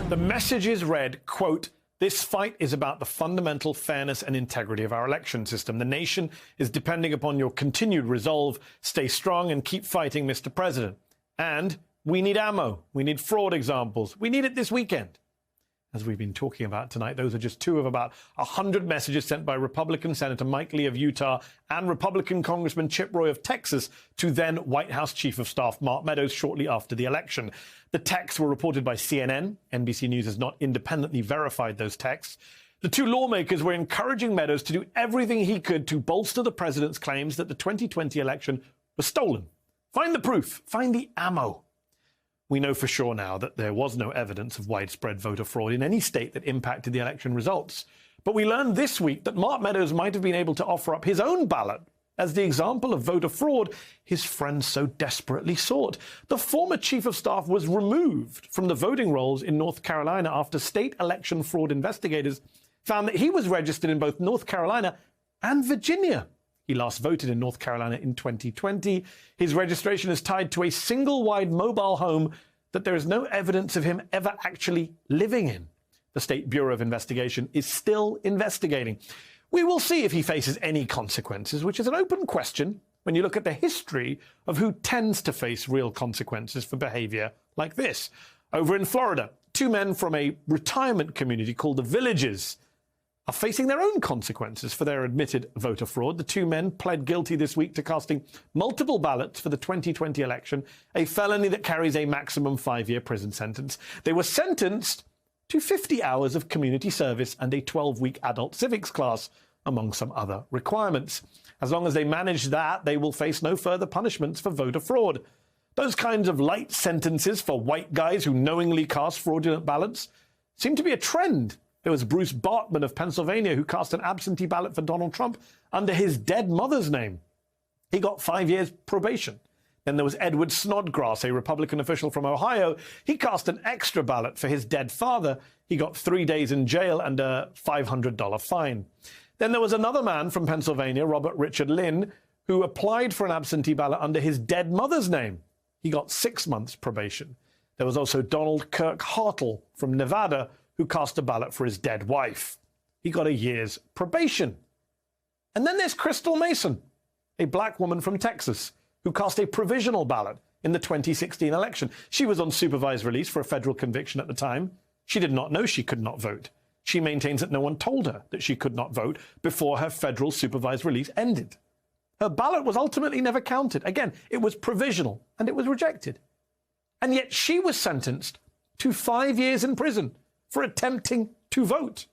The messages read, quote, "This fight is about the fundamental fairness and integrity of our election system. The nation is depending upon your continued resolve. Stay strong and keep fighting, Mr. President. And we need ammo. We need fraud examples. We need it this weekend." As we've been talking about tonight, those are just two of about 100 messages sent by Republican Senator Mike Lee of Utah and Republican Congressman Chip Roy of Texas to then White House Chief of Staff Mark Meadows shortly after the election. The texts were reported by CNN. NBC News has not independently verified those texts. The two lawmakers were encouraging Meadows to do everything he could to bolster the president's claims that the 2020 election was stolen. Find the proof. Find the ammo. We know for sure now that there was no evidence of widespread voter fraud in any state that impacted the election results. But we learned this week that Mark Meadows might have been able to offer up his own ballot as the example of voter fraud his friends so desperately sought. The former chief of staff was removed from the voting rolls in North Carolina after state election fraud investigators found that he was registered in both North Carolina and Virginia. He last voted in North Carolina in 2020. His registration is tied to a single-wide mobile home that there is no evidence of him ever actually living in. The State Bureau of Investigation is still investigating. We will see if he faces any consequences, which is an open question when you look at the history of who tends to face real consequences for behavior like this. Over in Florida, two men from a retirement community called the Villages are facing their own consequences for their admitted voter fraud. The two men pled guilty this week to casting multiple ballots for the 2020 election, a felony that carries a maximum 5-year prison sentence. They were sentenced to 50 hours of community service and a 12-week adult civics class, among some other requirements. As long as they manage that, they will face no further punishments for voter fraud. Those kinds of light sentences for white guys who knowingly cast fraudulent ballots seem to be a trend. There was Bruce Bartman of Pennsylvania who cast an absentee ballot for Donald Trump under his dead mother's name. He got 5 years probation. Then there was Edward Snodgrass, a Republican official from Ohio. He cast an extra ballot for his dead father. He got 3 days in jail and a $500 fine. Then there was another man from Pennsylvania, Robert Richard Lynn, who applied for an absentee ballot under his dead mother's name. He got 6 months probation. There was also Donald Kirk Hartle from Nevada, who cast a ballot for his dead wife. He got a year's probation. And then there's Crystal Mason, a black woman from Texas, who cast a provisional ballot in the 2016 election. She was on supervised release for a federal conviction at the time. She did not know she could not vote. She maintains that no one told her that she could not vote before her federal supervised release ended. Her ballot was ultimately never counted. Again, it was provisional and it was rejected. And yet she was sentenced to 5 years in prison for attempting to vote.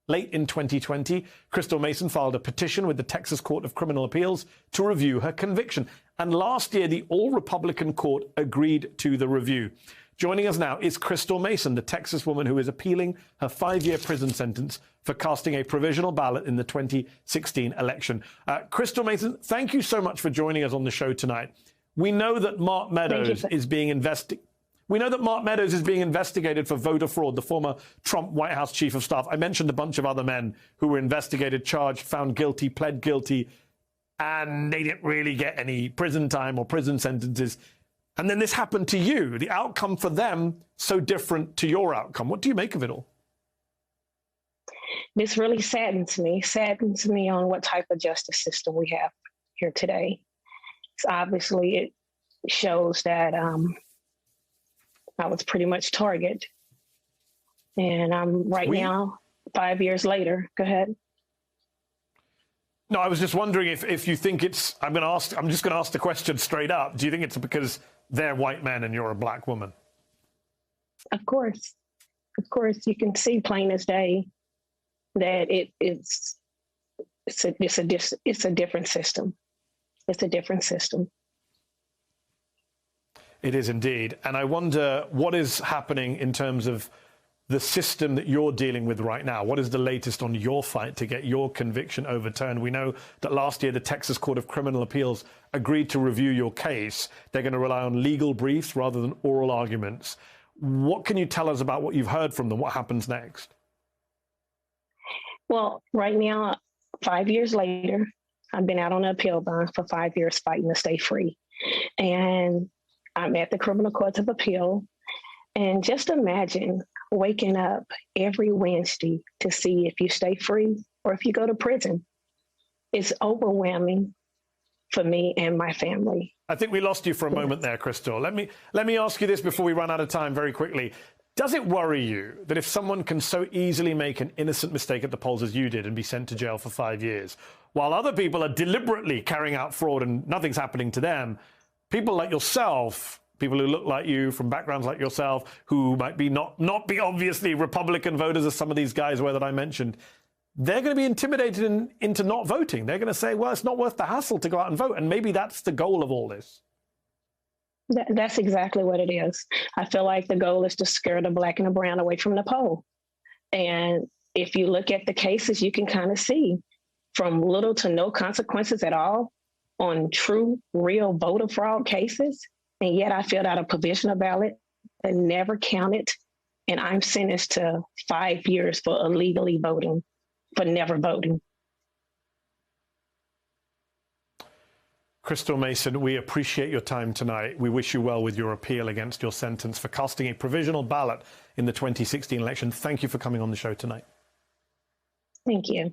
Late in 2020, Crystal Mason filed a petition with the Texas Court of Criminal Appeals to review her conviction. And last year, the all-Republican court agreed to the review. Joining us now is Crystal Mason, the Texas woman who is appealing her 5-year prison sentence for casting a provisional ballot in the 2016 election. Crystal Mason, thank you so much for joining us on the show tonight. We know that Mark Meadows is being investigated. We know that Mark Meadows is being investigated for voter fraud, the former Trump White House chief of staff. I mentioned a bunch of other men who were investigated, charged, found guilty, pled guilty, and they didn't really get any prison time or prison sentences. And then this happened to you. The outcome for them, so different to your outcome. What do you make of it all? This really saddens me on what type of justice system we have here today. So obviously, it shows that I was pretty much target. And I'm now, 5 years later. Go ahead. No, I was just wondering if you think it's, I'm just going to ask the question straight up. Do you think it's because they're white men and you're a black woman? Of course, you can see plain as day that it's a different system. It's a different system. It is indeed. And I wonder what is happening in terms of the system that you're dealing with right now. What is the latest on your fight to get your conviction overturned? We know that last year the Texas Court of Criminal Appeals agreed to review your case. They're going to rely on legal briefs rather than oral arguments. What can you tell us about what you've heard from them? What happens next? Well, right now, 5 years later, I've been out on an appeal bond for 5 years fighting to stay free. And I'm at the Criminal Courts of Appeal. And just imagine waking up every Wednesday to see if you stay free or if you go to prison. It's overwhelming for me and my family. I think we lost you for a moment there, Crystal. Let me ask you this before we run out of time very quickly. Does it worry you that if someone can so easily make an innocent mistake at the polls as you did and be sent to jail for 5 years, while other people are deliberately carrying out fraud and nothing's happening to them, people like yourself, people who look like you, from backgrounds like yourself, who might be not be obviously Republican voters as some of these guys were that I mentioned, they're going to be intimidated into not voting. They're going to say, well, it's not worth the hassle to go out and vote. And maybe that's the goal of all this. That's exactly what it is. I feel like the goal is to scare the black and the brown away from the poll. And if you look at the cases, you can kind of see from little to no consequences at all on true, real voter fraud cases. And yet I filled out a provisional ballot that never counted. And I'm sentenced to 5 years for illegally voting, for never voting. Crystal Mason, we appreciate your time tonight. We wish you well with your appeal against your sentence for casting a provisional ballot in the 2016 election. Thank you for coming on the show tonight. Thank you.